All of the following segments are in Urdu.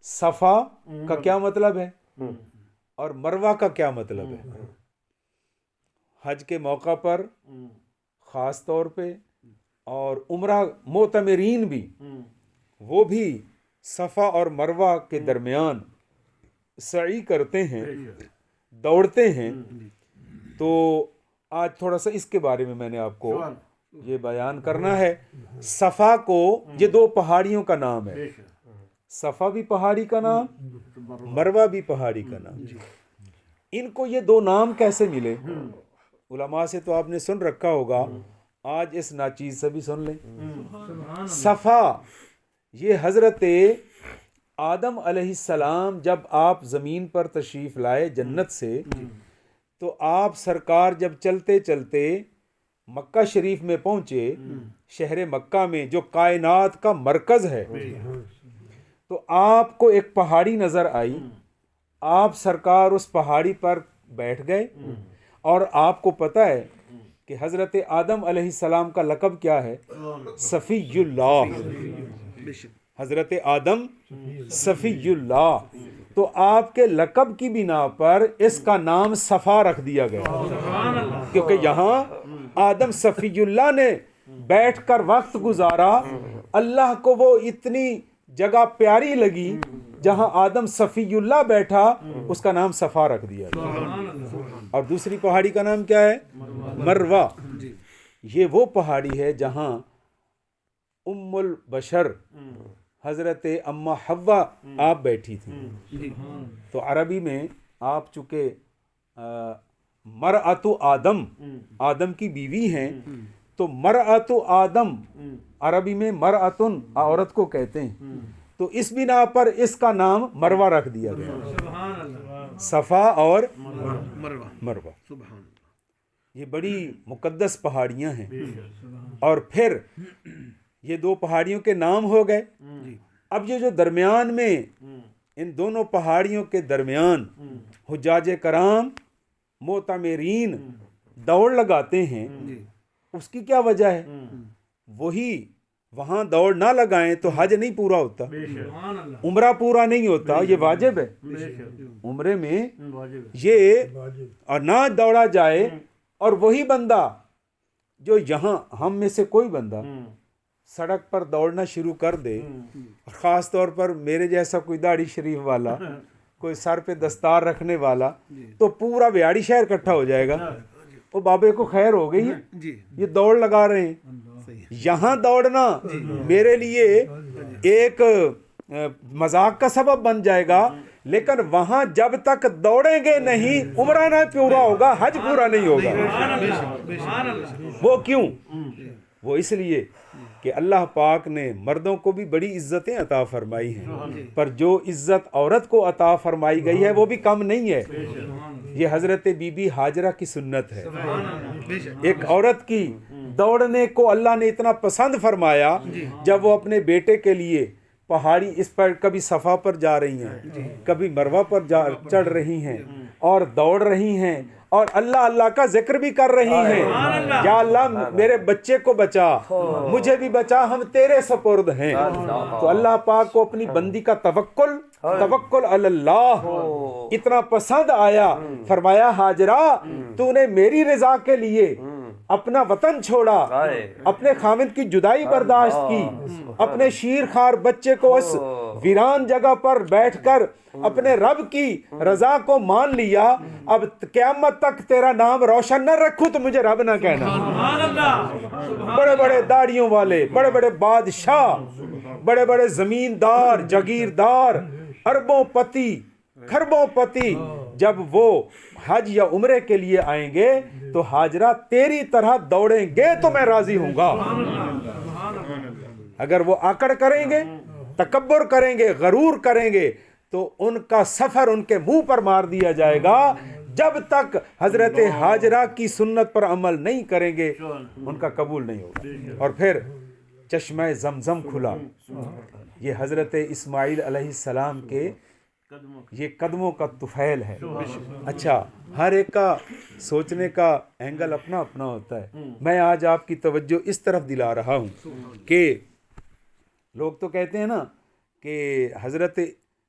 صفا کا کیا مطلب ہے اور مروہ کا کیا مطلب ہے. حج کے موقع پر خاص طور پہ اور عمرہ معتمرین بھی وہ بھی صفا اور مروہ کے درمیان سعی کرتے ہیں، دوڑتے ہیں. تو آج تھوڑا سا اس کے بارے میں نے آپ کو یہ بیان کرنا ہے. صفا کو یہ دو پہاڑیوں کا نام ہے، صفا بھی پہاڑی کا نام، مروہ بھی پہاڑی کا نام. ان کو یہ دو نام کیسے ملے؟ علماء سے تو آپ نے سن رکھا ہوگا، آج اس ناچیز سے بھی سن لیں. صفا یہ حضرت آدم علیہ السلام جب آپ زمین پر تشریف لائے جنت سے، تو آپ سرکار جب چلتے چلتے مکہ شریف میں پہنچے، شہر مکہ میں جو کائنات کا مرکز ہے، تو آپ کو ایک پہاڑی نظر آئی. آپ سرکار اس پہاڑی پر بیٹھ گئے، اور آپ کو پتہ ہے کہ حضرت آدم علیہ السلام کا لقب کیا ہے؟ صفی اللہ. حضرت آدم صفی اللہ. تو آپ کے لقب کی بنا پر اس کا نام صفا رکھ دیا گیا، کیونکہ یہاں آدم صفی اللہ نے بیٹھ کر وقت گزارا. اللہ کو وہ اتنی جگہ پیاری لگی جہاں آدم صفی اللہ بیٹھا، اس کا نام صفا رکھ دیا گیا. اور دوسری پہاڑی کا نام کیا ہے؟ مروہ. یہ وہ پہاڑی ہے جہاں ام البشر حضرت اماں حوا آپ بیٹھی تھی. تو عربی میں آپ چونکہ مرأت آدم، آدم کی بیوی ہیں، تو مرأت آدم عربی میں مرأتن عورت کو کہتے ہیں. تو اس بنا پر اس کا نام مروہ رکھ دیا گیا، صفا اور مروہ. یہ بڑی مقدس پہاڑیاں ہیں. اور پھر یہ دو پہاڑیوں کے نام ہو گئے. اب یہ جو درمیان میں ان دونوں پہاڑیوں کے درمیان حجاج کرام معتمرین دوڑ لگاتے ہیں، اس کی کیا وجہ ہے؟ وہی وہاں دوڑ نہ لگائیں تو حج نہیں پورا ہوتا، عمرہ پورا نہیں ہوتا. یہ واجب ہے عمرے میں یہ، اور نہ دوڑا جائے. اور وہی بندہ جو یہاں ہم میں سے کوئی بندہ سڑک پر دوڑنا شروع کر دے، خاص طور پر میرے جیسا کوئی داڑھی شریف والا، کوئی سر پہ دستار رکھنے والا، تو پورا بیاڑی شہر اکٹھا ہو جائے گا. وہ بابے کو خیر ہو گئی ہے، یہ دوڑ لگا رہے ہیں. یہاں دوڑنا میرے لیے ایک مذاق کا سبب بن جائے گا، لیکن وہاں جب تک دوڑیں گے نہیں عمرہ نہ پورا ہوگا، حج پورا نہیں ہوگا. وہ کیوں؟ وہ اس لیے کہ اللہ پاک نے مردوں کو بھی بڑی عزتیں عطا فرمائی ہیں، پر جو عزت عورت کو عطا فرمائی گئی ہے وہ بھی کم نہیں ہے. یہ حضرت بی بی ہاجرہ کی سنت ہے. ایک عورت کی دوڑنے کو اللہ نے اتنا پسند فرمایا، جب وہ اپنے بیٹے کے لیے پہاڑی اس پر کبھی صفا پر جا رہی ہیں، کبھی مروہ پر چڑھ رہی ہیں اور دوڑ رہی ہیں، اور اللہ اللہ کا ذکر بھی کر رہی ہیں. یا اللہ میرے بچے کو بچا، مجھے بھی بچا، ہم تیرے سپرد ہیں. تو اللہ پاک کو اپنی بندی کا توکل علی اللہ اتنا پسند آیا، فرمایا ہاجرہ تو نے میری رضا کے لیے اپنا وطن چھوڑا، اپنے خامد کی جدائی برداشت کی، اپنے شیر خوار بچے کو اس ویران جگہ پر بیٹھ کر اپنے رب کی رضا کو مان لیا. اب قیامت تک تیرا نام روشن نہ رکھوں تو مجھے رب نہ کہنا. بڑے بڑے داڑیوں والے، بڑے بڑے بادشاہ، بڑے بڑے زمیندار، جاگیردار، اربوں پتی، کھربوں پتی، جب وہ حج یا عمرے کے لیے آئیں گے تو ہاجرہ تیری طرح دوڑیں گے تو میں راضی ہوں گا. اگر وہ آکڑ کریں گے، تکبر کریں گے، غرور کریں گے، تو ان کا سفر ان کے منہ پر مار دیا جائے گا. جب تک حضرت ہاجرہ کی سنت پر عمل نہیں کریں گے ان کا قبول نہیں ہوگا. اور پھر چشمہ زمزم کھلا. یہ حضرت اسماعیل علیہ السلام کے یہ قدموں کا طفیل ہے. اچھا، ہر ایک کا سوچنے کا اینگل اپنا اپنا ہوتا ہے. میں آج آپ کی توجہ اس طرف دلا رہا ہوں کہ لوگ تو کہتے ہیں نا کہ حضرت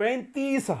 35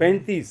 35।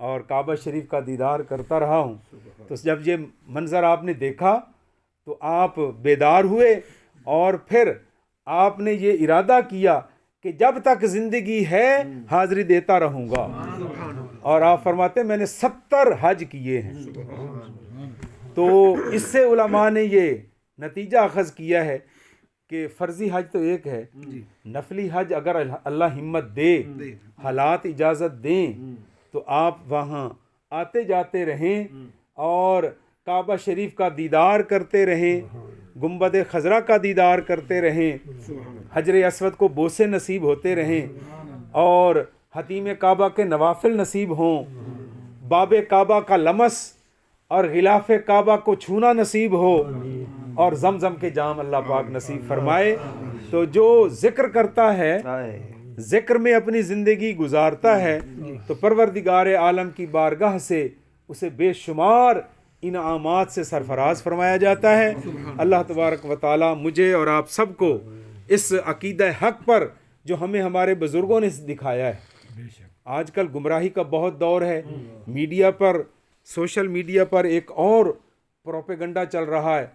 اور کعبہ شریف کا دیدار کرتا رہا ہوں. تو جب یہ منظر آپ نے دیکھا تو آپ بیدار ہوئے اور پھر آپ نے یہ ارادہ کیا کہ جب تک زندگی ہے حاضری دیتا رہوں گا. اور آپ فرماتے ہیں میں نے 70 حج کیے ہیں. تو اس سے علماء نے یہ نتیجہ اخذ کیا ہے کہ فرضی حج تو ایک ہے، نفلی حج اگر اللہ ہمت دے، حالات اجازت دیں تو آپ وہاں آتے جاتے رہیں اور کعبہ شریف کا دیدار کرتے رہیں، گنبد خضرا کا دیدار کرتے رہیں، حجر اسود کو بوسے نصیب ہوتے رہیں اور حتیم کعبہ کے نوافل نصیب ہوں، باب کعبہ کا لمس اور غلاف کعبہ کو چھونا نصیب ہو اور زمزم کے جام اللہ پاک نصیب فرمائے. تو جو ذکر کرتا ہے، ذکر میں اپنی زندگی گزارتا ہے، تو پروردگار عالم کی بارگاہ سے اسے بے شمار انعامات سے سرفراز فرمایا جاتا ہے. اللہ تبارک و تعالی مجھے اور آپ سب کو اس عقیدہ حق پر جو ہمیں ہمارے بزرگوں نے دکھایا ہے. آج کل گمراہی کا بہت دور ہے. میڈیا پر، سوشل میڈیا پر ایک اور پروپیگنڈا چل رہا ہے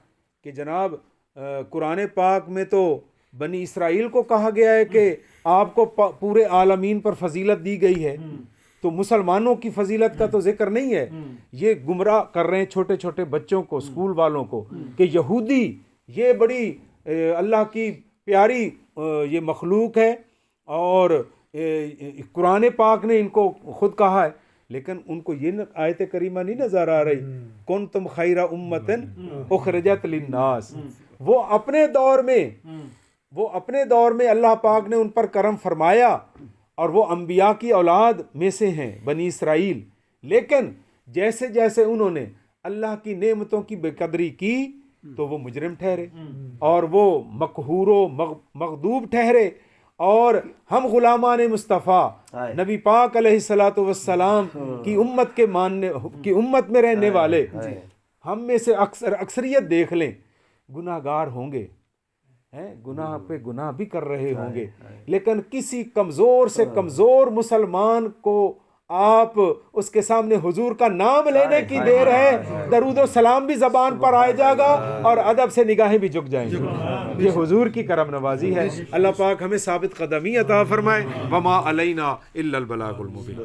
کہ جناب قرآن پاک میں تو بنی اسرائیل کو کہا گیا ہے کہ آپ کو پورے عالمین پر فضیلت دی گئی ہے، تو مسلمانوں کی فضیلت کا تو ذکر نہیں ہے. یہ گمراہ کر رہے ہیں چھوٹے چھوٹے بچوں کو، اسکول والوں کو، کہ یہودی یہ بڑی اللہ کی پیاری یہ مخلوق ہے اور قرآن پاک نے ان کو خود کہا ہے. لیکن ان کو یہ آیت کریمہ نہیں نظر آ رہی، کنتم خیر امۃ اخرجت للناس. وہ اپنے دور میں اللہ پاک نے ان پر کرم فرمایا اور وہ انبیاء کی اولاد میں سے ہیں بنی اسرائیل. لیکن جیسے جیسے انہوں نے اللہ کی نعمتوں کی بے قدری کی تو وہ مجرم ٹھہرے اور وہ مقہور و مغضوب ٹھہرے. اور ہم غلامان مصطفیٰ نبی پاک علیہ الصلاۃ والسلام کی امت میں رہنے والے، ہم میں سے اکثریت دیکھ لیں گناہ گار ہوں گے، گناہ پہ گناہ بھی کر رہے ہوں گے. لیکن کسی کمزور سے کمزور مسلمان کو آپ اس کے سامنے حضور کا نام لینے کی دیر ہے، درود و سلام بھی زبان پر آئے جائے گا اور ادب سے نگاہیں بھی جھک جائیں گی. یہ حضور کی کرم نوازی ہے. اللہ پاک ہمیں ثابت قدمی عطا فرمائے. وما علینا الا البلاغ المبین.